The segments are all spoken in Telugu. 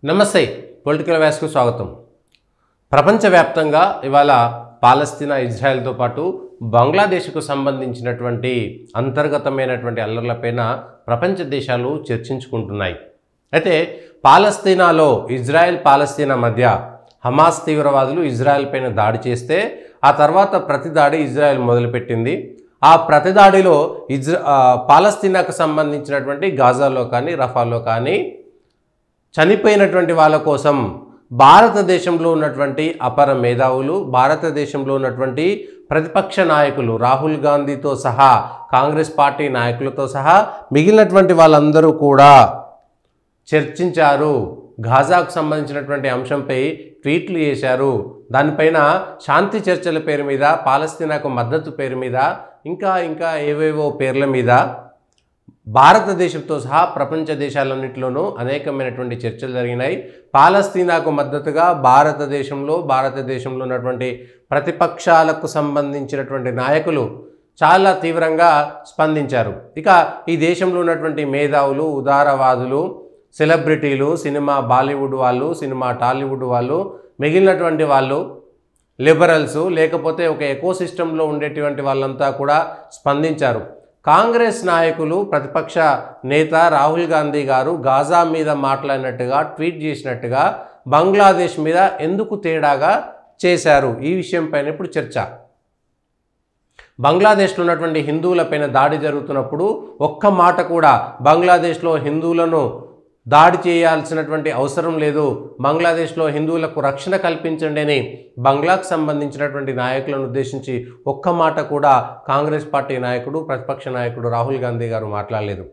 నమస్తే పొలిటికల్ వ్యాస్కు స్వాగతం. ప్రపంచవ్యాప్తంగా ఇవాళ పాలస్తీనా ఇజ్రాయెల్తో పాటు బంగ్లాదేశ్కు సంబంధించినటువంటి అంతర్గతమైనటువంటి అల్లర్లపైన ప్రపంచ దేశాలు చర్చించుకుంటున్నాయి. అయితే పాలస్తీనాలో పాలస్తీనా మధ్య హమాస్ తీవ్రవాదులు ఇజ్రాయెల్ పైన దాడి చేస్తే ఆ తర్వాత ప్రతిదాడి ఇజ్రాయెల్ మొదలుపెట్టింది. ఆ ప్రతిదాడిలో పాలస్తీనాకు సంబంధించినటువంటి గాజాలో కానీ రఫాలో కానీ చనిపోయినటువంటి వాళ్ళ కోసం భారతదేశంలో ఉన్నటువంటి అపర మేధావులు, భారతదేశంలో ఉన్నటువంటి ప్రతిపక్ష నాయకులు రాహుల్ గాంధీతో సహా కాంగ్రెస్ పార్టీ నాయకులతో సహా మిగిలినటువంటి వాళ్ళందరూ కూడా చర్చించారు. గాజాకు సంబంధించినటువంటి అంశంపై ట్వీట్లు చేశారు. దానిపైన శాంతి చర్చల పేరు మీద, పాలస్తీనాకు మద్దతు పేరు మీద, ఇంకా ఏవేవో పేర్ల మీద భారతదేశంతో సహా ప్రపంచ దేశాలన్నింటిలోనూ అనేకమైనటువంటి చర్చలు జరిగినాయి. పాలస్తీనాకు మద్దతుగా భారతదేశంలో ఉన్నటువంటి ప్రతిపక్షాలకు సంబంధించినటువంటి నాయకులు చాలా తీవ్రంగా స్పందించారు. ఇక ఈ దేశంలో ఉన్నటువంటి మేధావులు, ఉదారవాదులు, సెలబ్రిటీలు, సినిమా బాలీవుడ్ వాళ్ళు, సినిమా టాలీవుడ్ వాళ్ళు, మిగిలినటువంటి వాళ్ళు, లిబరల్స్, లేకపోతే ఒక ఎకోసిస్టంలో ఉండేటువంటి వాళ్ళంతా కూడా స్పందించారు. కాంగ్రెస్ నాయకులు, ప్రతిపక్ష నేత రాహుల్ గాంధీ గారు గాజా మీద మాట్లాడినట్టుగా, ట్వీట్ చేసినట్టుగా బంగ్లాదేశ్ మీద ఎందుకు తేడాగా చేశారు? ఈ విషయంపైన ఇప్పుడు చర్చ. బంగ్లాదేశ్లో ఉన్నటువంటి హిందువులపైన దాడి జరుగుతున్నప్పుడు ఒక్క మాట కూడా బంగ్లాదేశ్లో హిందువులను దాడి చేయాల్సినటువంటి అవసరం లేదు, బంగ్లాదేశ్లో హిందువులకు రక్షణ కల్పించండి అని బంగ్లాకు సంబంధించినటువంటి నాయకులను ఉద్దేశించి ఒక్క మాట కూడా కాంగ్రెస్ పార్టీ నాయకుడు, ప్రతిపక్ష నాయకుడు రాహుల్ గాంధీ గారు మాట్లాడలేదు.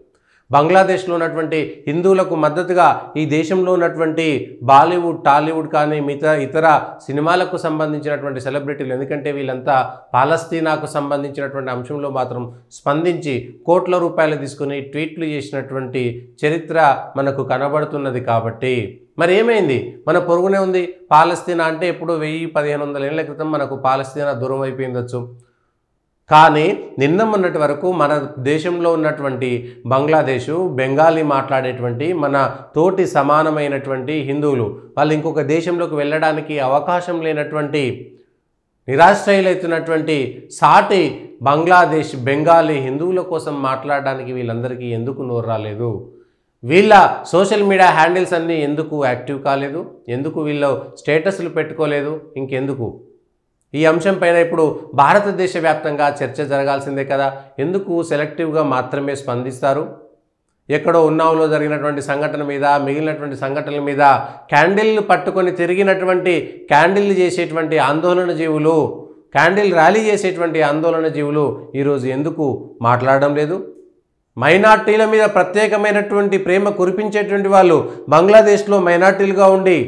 బంగ్లాదేశ్లో ఉన్నటువంటి హిందువులకు మద్దతుగా ఈ దేశంలో ఉన్నటువంటి బాలీవుడ్, టాలీవుడ్ కానీ ఇతర సినిమాలకు సంబంధించినటువంటి సెలబ్రిటీలు, ఎందుకంటే వీళ్ళంతా పాలస్తీనాకు సంబంధించినటువంటి అంశంలో మాత్రం స్పందించి కోట్ల రూపాయలు తీసుకుని ట్వీట్లు చేసినటువంటి చరిత్ర మనకు కనబడుతున్నది. కాబట్టి మరి ఏమైంది? మన పొరుగునే ఉంది పాలస్తీనా. అంటే ఎప్పుడు 1000-1500 ఏళ్ల క్రితం మనకు పాలస్తీనా దూరం అయిపోయిందచ్చు. కానీ నిన్న మొన్నటి వరకు మన దేశంలో ఉన్నటువంటి బంగ్లాదేశు, బెంగాలీ మాట్లాడేటువంటి మన తోటి సమానమైనటువంటి హిందువులు వాళ్ళు ఇంకొక దేశంలోకి వెళ్ళడానికి అవకాశం లేనటువంటి నిరాశ్రయులైతున్నటువంటి సాటి బంగ్లాదేశ్, బెంగాలీ హిందువుల కోసం మాట్లాడడానికి వీళ్ళందరికీ ఎందుకు నోరు రాలేదు? వీళ్ళ సోషల్ మీడియా హ్యాండిల్స్ అన్నీ ఎందుకు యాక్టివ్ కాలేదు? ఎందుకు వీళ్ళు స్టేటస్లు పెట్టుకోలేదు? ఇంకెందుకు? ఈ అంశం పైన ఇప్పుడు భారతదేశ వ్యాప్తంగా చర్చ జరగాల్సిందే కదా. ఎందుకు సెలెక్టివ్గా మాత్రమే స్పందిస్తారు? ఎక్కడో ఉన్నావులో జరిగినటువంటి సంఘటన మీద, మిగిలినటువంటి సంఘటనల మీద క్యాండిల్లు పట్టుకొని తిరిగినటువంటి, క్యాండిల్ చేసేటువంటి ఆందోళన జీవులు, క్యాండిల్ ర్యాలీ చేసేటువంటి ఆందోళన జీవులు ఈరోజు ఎందుకు మాట్లాడడం లేదు? మైనార్టీల మీద ప్రత్యేకమైనటువంటి ప్రేమ కురిపించేటువంటి వాళ్ళు బంగ్లాదేశ్లో మైనార్టీలుగా ఉండి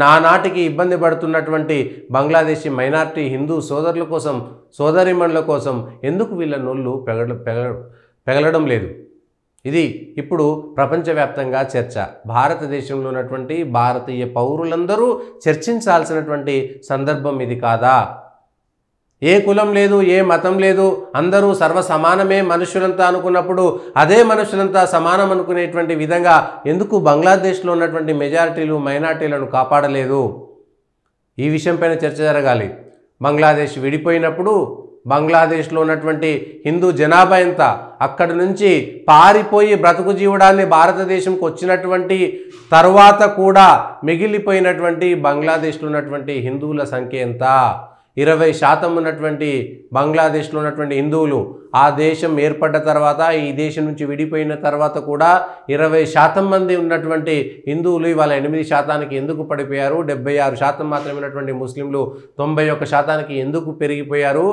నానాటికి ఇబ్బంది పడుతున్నటువంటి బంగ్లాదేశీ మైనార్టీ హిందూ సోదరుల కోసం, సోదరీమణుల కోసం ఎందుకు వీళ్ళ నోళ్ళు పెగలడం లేదు? ఇది ఇప్పుడు ప్రపంచవ్యాప్తంగా చర్చ. భారతదేశంలో ఉన్నటువంటి భారతీయ పౌరులందరూ చర్చించాల్సినటువంటి సందర్భం ఇది కాదా? ఏ కులం లేదు, ఏ మతం లేదు, అందరూ సర్వసమానమే మనుషులంతా అనుకున్నప్పుడు అదే మనుషులంతా సమానం అనుకునేటువంటి విధంగా ఎందుకు బంగ్లాదేశ్లో ఉన్నటువంటి మెజారిటీలు, మైనార్టీలను కాపాడలేదు? ఈ విషయంపైన చర్చ జరగాలి. బంగ్లాదేశ్ విడిపోయినప్పుడు బంగ్లాదేశ్లో ఉన్నటువంటి హిందూ జనాభా ఎంత, అక్కడి నుంచి పారిపోయి బ్రతుకు జీవడాన్ని భారతదేశంకి వచ్చినటువంటి తర్వాత కూడా మిగిలిపోయినటువంటి బంగ్లాదేశ్లో ఉన్నటువంటి హిందువుల సంఖ్య ఎంత? 20% ఉన్నటువంటి బంగ్లాదేశ్లో ఉన్నటువంటి హిందువులు ఆ దేశం ఏర్పడ్డ తర్వాత, ఈ దేశం నుంచి విడిపోయిన తర్వాత కూడా 20% మంది ఉన్నటువంటి హిందువులు ఇవాళ 8% ఎందుకు పడిపోయారు? 76% మాత్రమే ఉన్నటువంటి ముస్లింలు 91% ఎందుకు పెరిగిపోయారు?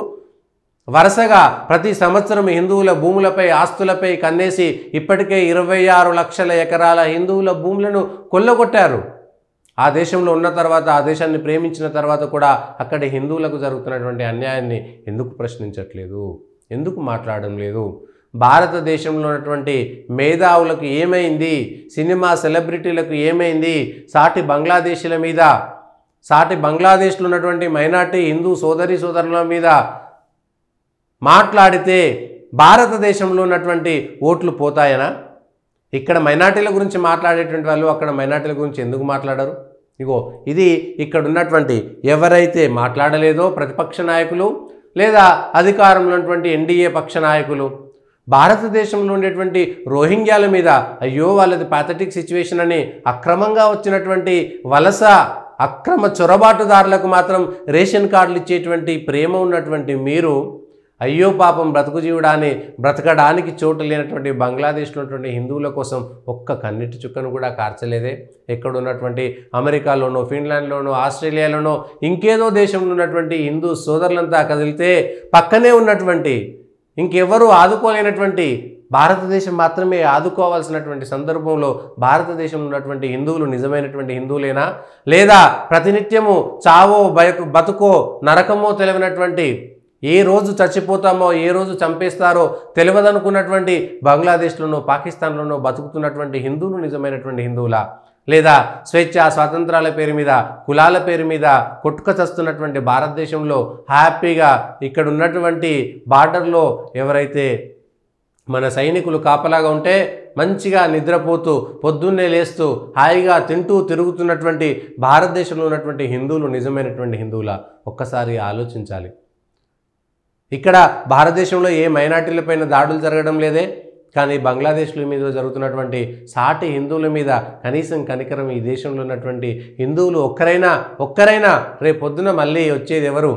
వరుసగా ప్రతి సంవత్సరం హిందువుల భూములపై, ఆస్తులపై కన్నేసి ఇప్పటికే 26 లక్షల ఎకరాల హిందువుల భూములను కొల్లగొట్టారు. ఆ దేశంలో ఉన్న తర్వాత, ఆ దేశాన్ని ప్రేమించిన తర్వాత కూడా అక్కడి హిందువులకు జరుగుతున్నటువంటి అన్యాయాన్ని ఎందుకు ప్రశ్నించట్లేదు? ఎందుకు మాట్లాడడం లేదు? భారతదేశంలో ఉన్నటువంటి మేధావులకు ఏమైంది? సినిమా సెలబ్రిటీలకు ఏమైంది? సాటి బంగ్లాదేశీల మీద, సాటి బంగ్లాదేశ్లో ఉన్నటువంటి మైనార్టీ హిందూ సోదరుల మీద మాట్లాడితే భారతదేశంలో ఉన్నటువంటి ఓట్లు పోతాయనా? ఇక్కడ మైనార్టీల గురించి మాట్లాడేటువంటి వాళ్ళు అక్కడ మైనార్టీల గురించి ఎందుకు మాట్లాడరు? ఇగో ఇది ఇక్కడ ఉన్నటువంటి ఎవరైతే మాట్లాడలేదో ప్రతిపక్ష నాయకులు లేదా అధికారంలో ఉన్నటువంటి ఎన్డీఏ పక్ష నాయకులు భారతదేశంలో ఉండేటువంటి రోహింగ్యాల మీద అయ్యో వాళ్ళది పాథటిక్ సిచ్యువేషన్ అని అక్రమంగా వచ్చినటువంటి వలస అక్రమ చొరబాటుదారులకు మాత్రం రేషన్ కార్డులు ఇచ్చేటువంటి ప్రేమ ఉన్నటువంటి మీరు అయ్యో పాపం బ్రతుకు జీవుడాన్ని బ్రతకడానికి చోటు లేనటువంటి బంగ్లాదేశ్లో ఉన్నటువంటి హిందువుల కోసం ఒక్క కన్నీటి చుక్కను కూడా కార్చలేదే. ఎక్కడ ఉన్నటువంటి అమెరికాలోనో ఫిన్లాండ్లోనో ఆస్ట్రేలియాలోనో ఇంకేదో దేశంలో ఉన్నటువంటి హిందూ సోదరులంతా కదిలితే పక్కనే ఉన్నటువంటి ఇంకెవరూ ఆదుకోలేనటువంటి భారతదేశం మాత్రమే ఆదుకోవాల్సినటువంటి సందర్భంలో భారతదేశంలో ఉన్నటువంటి హిందువులు నిజమైనటువంటి హిందువులేనా? లేదా ప్రతినిత్యము చావో బతుకో నరకమో తెలియనటువంటి ఏ రోజు చచ్చిపోతామో ఏ రోజు చంపేస్తారో తెలియదనుకున్నటువంటి బంగ్లాదేశ్లోనో పాకిస్తాన్లోనో బతుకుతున్నటువంటి హిందువులు నిజమైనటువంటి హిందువులా? లేదా స్వేచ్ఛ స్వాతంత్రాల పేరు మీద కులాల పేరు మీద కొట్టుక చస్తున్నటువంటి భారతదేశంలో హ్యాపీగా ఇక్కడ ఉన్నటువంటి బార్డర్లో ఎవరైతే మన సైనికులు కాపలాగా ఉంటే మంచిగా నిద్రపోతూ పొద్దున్నే లేస్తూ హాయిగా తింటూ తిరుగుతున్నటువంటి భారతదేశంలో ఉన్నటువంటి హిందువులు నిజమైనటువంటి హిందువులా? ఒక్కసారి ఆలోచించాలి. ఇక్కడ భారతదేశంలో ఏ మైనార్టీలపైన దాడులు జరగడం లేదే, కానీ బంగ్లాదేశ్ల మీద జరుగుతున్నటువంటి సాటి హిందువుల మీద కనీసం కనికరం ఈ దేశంలో ఉన్నటువంటి హిందువులు ఒక్కరైనా రేపు పొద్దున మళ్ళీ వచ్చేది ఎవరు?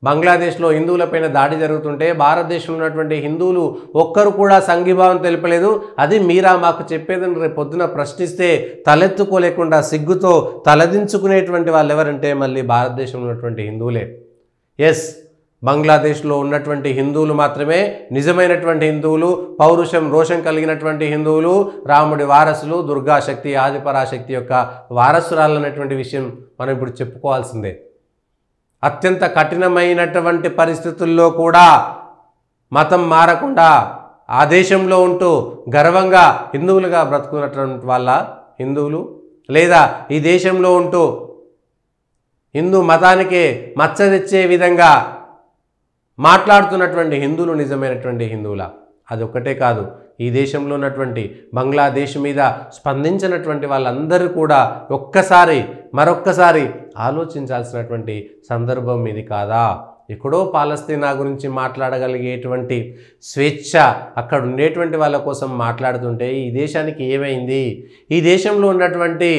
బంగ్లాదేశ్లో హిందువులపైన దాడి జరుగుతుంటే భారతదేశంలో ఉన్నటువంటి హిందువులు ఒక్కరు కూడా సంఘీభావం తెలుపలేదు. అది మీరా మాకు చెప్పేదని రేపు పొద్దున ప్రశ్నిస్తే తలెత్తుకోలేకుండా సిగ్గుతో తలదించుకునేటువంటి వాళ్ళు ఎవరంటే మళ్ళీ భారతదేశంలో ఉన్నటువంటి హిందువులే. ఎస్, బంగ్లాదేశ్లో ఉన్నటువంటి హిందువులు మాత్రమే నిజమైనటువంటి హిందువులు, పౌరుషం రోషం కలిగినటువంటి హిందువులు, రాముడి వారసులు, దుర్గాశక్తి ఆదిపరాశక్తి యొక్క వారసురాలన్నటువంటి విషయం మనం ఇప్పుడు చెప్పుకోవాల్సిందే. అత్యంత కఠినమైనటువంటి పరిస్థితుల్లో కూడా మతం మారకుండా ఆ దేశంలో ఉంటూ గర్వంగా హిందువులుగా బ్రతుకున్నటువంటి వాళ్ళ హిందువులు, లేదా ఈ దేశంలో ఉంటూ హిందూ మతానికే మచ్చ తెచ్చే విధంగా మాట్లాడుతున్నటువంటి హిందువులు నిజమైనటువంటి హిందువులా? అదొక్కటే కాదు, ఈ దేశంలో ఉన్నటువంటి బంగ్లాదేశ్ మీద స్పందించినటువంటి వాళ్ళందరూ కూడా మరొక్కసారి ఆలోచించాల్సినటువంటి సందర్భం ఇది కాదా? ఎక్కడో పాలస్తీనా గురించి మాట్లాడగలిగేటువంటి స్వేచ్ఛ అక్కడ ఉండేటువంటి వాళ్ళ కోసం మాట్లాడుతుంటే ఈ దేశానికి ఏమైంది? ఈ దేశంలో ఉన్నటువంటి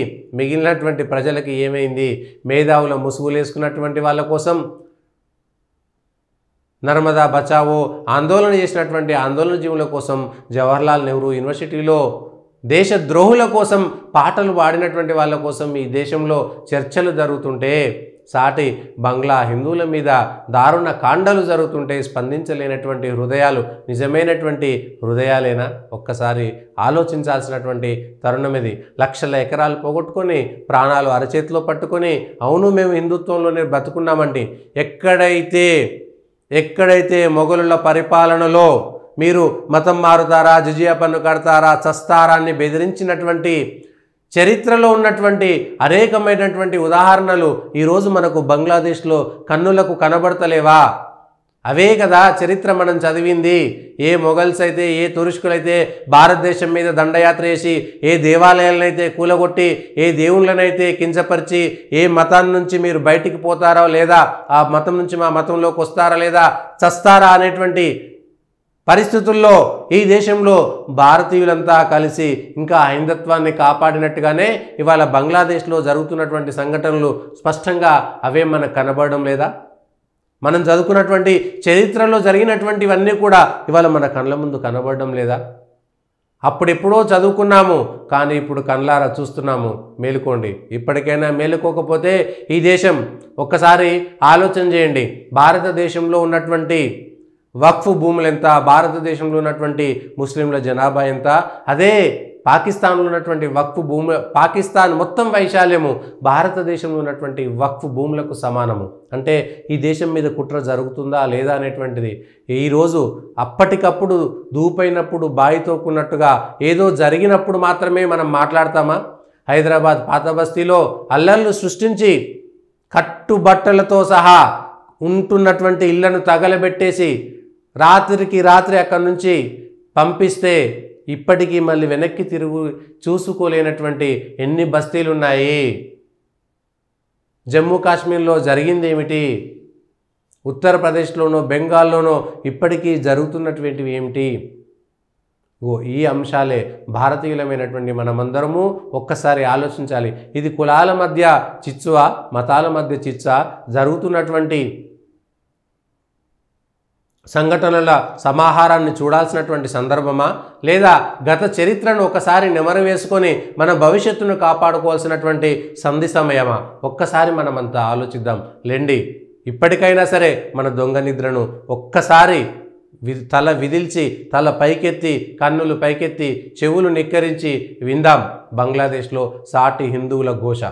మిగిలినటువంటి ప్రజలకి ఏమైంది? మేధావుల ముసుగులేసుకున్నటువంటి వాళ్ళ కోసం నర్మదా బచావో ఆందోళన చేసినటువంటి ఆందోళన జీవుల కోసం జవహర్లాల్ నెహ్రూ యూనివర్సిటీలో దేశద్రోహుల కోసం పాటలు పాడినటువంటి వాళ్ళ కోసం ఈ దేశంలో చర్చలు జరుగుతుంటే సాటి బంగ్లా హిందువుల మీద దారుణ కాండలు జరుగుతుంటే స్పందించలేనటువంటి హృదయాలు నిజమైనటువంటి హృదయాలేనా? ఒక్కసారి ఆలోచించాల్సినటువంటి తరుణం ఇది. లక్షల ఎకరాలు పోగొట్టుకొని ప్రాణాలు అరచేతిలో పట్టుకొని అవును మేము హిందుత్వంలోనే బ్రతుకున్నామండి. ఎక్కడైతే మొఘలుల పరిపాలనలో మీరు మతం మారుతారా, జిజియా పన్ను కడతారా, చస్తారా అని బెదిరించినటువంటి చరిత్రలో ఉన్నటువంటి అనేకమైనటువంటి ఉదాహరణలు ఈరోజు మనకు బంగ్లాదేశ్లో కన్నులకు కనబడతలేవా? అవే కదా చరిత్ర మనం చదివింది. ఏ మొఘల్స్ అయితే ఏ తురుష్కులైతే భారతదేశం మీద దండయాత్ర చేసి ఏ దేవాలయాలనైతే కూలగొట్టి ఏ దేవుళ్ళనైతే కించపరిచి ఏ మతాన్ని నుంచి మీరు బయటికి పోతారో లేదా ఆ మతం నుంచి మా మతంలోకి వస్తారా లేదా చస్తారా అనేటువంటి పరిస్థితుల్లో ఈ దేశంలో భారతీయులంతా కలిసి ఇంకా హైందత్వాన్ని కాపాడినట్టుగానే ఇవాళ బంగ్లాదేశ్లో జరుగుతున్నటువంటి సంఘటనలు స్పష్టంగా అవే మనకు కనబడడం లేదా? మనం చదువుకున్నటువంటి చరిత్రలో జరిగినటువంటివన్నీ కూడా ఇవాళ మన కళ్ళ ముందు కనబడడం లేదా? అప్పుడెప్పుడో చదువుకున్నాము, కానీ ఇప్పుడు కళ్ళారా చూస్తున్నాము. మేలుకోండి. ఇప్పటికైనా మేలుకోకపోతే ఈ దేశం ఒక్కసారి ఆలోచన చేయండి. భారతదేశంలో ఉన్నటువంటి వక్ఫ్ భూములు ఎంత, భారతదేశంలో ఉన్నటువంటి ముస్లింల జనాభా ఎంత, అదే పాకిస్తాన్లో ఉన్నటువంటి వక్ఫ్ భూముల పాకిస్తాన్ మొత్తం వైశాల్యము భారతదేశంలో ఉన్నటువంటి వక్ఫ్ భూములకు సమానము. అంటే ఈ దేశం మీద కుట్ర జరుగుతుందా లేదా అనేటువంటిది ఈరోజు అప్పటికప్పుడు దూపైనప్పుడు బాయితోకున్నట్టుగా ఏదో జరిగినప్పుడు మాత్రమే మనం మాట్లాడతామా? హైదరాబాద్ పాత బస్తీలో అల్లర్లు సృష్టించి కట్టుబట్టలతో సహా ఉంటున్నటువంటి ఇళ్లను తగలబెట్టేసి రాత్రికి రాత్రి అక్కడి నుంచి పంపిస్తే ఇప్పటికీ మళ్ళీ వెనక్కి తిరుగు చూసుకోలేనటువంటి ఎన్ని బస్తీలు ఉన్నాయి? జమ్మూ కాశ్మీర్లో జరిగింది ఏమిటి? ఉత్తరప్రదేశ్లోనో బెంగాల్లోనో ఇప్పటికీ జరుగుతున్నటువంటివి ఏమిటి? ఈ అంశాలే భారతీయులమైనటువంటి మనమందరము ఒక్కసారి ఆలోచించాలి. ఇది కులాల మధ్య చిచ్చువా, మతాల మధ్య చిచ్చా, జరుగుతున్నటువంటి సంఘటనల సమాహారాన్ని చూడాల్సినటువంటి సందర్భమా, లేదా గత చరిత్రను ఒకసారి నెమరు వేసుకొని మన భవిష్యత్తును కాపాడుకోవాల్సినటువంటి సంధి సమయమా? ఒక్కసారి మనమంతా ఆలోచిద్దాం లేండి. ఇప్పటికైనా సరే మన దొంగ నిద్రను ఒక్కసారి తల విదిల్చి, తల పైకెత్తి, కన్నులు పైకెత్తి, చెవులు నిక్కరించి విందాం బంగ్లాదేశ్లో సాటి హిందువుల ఘోష.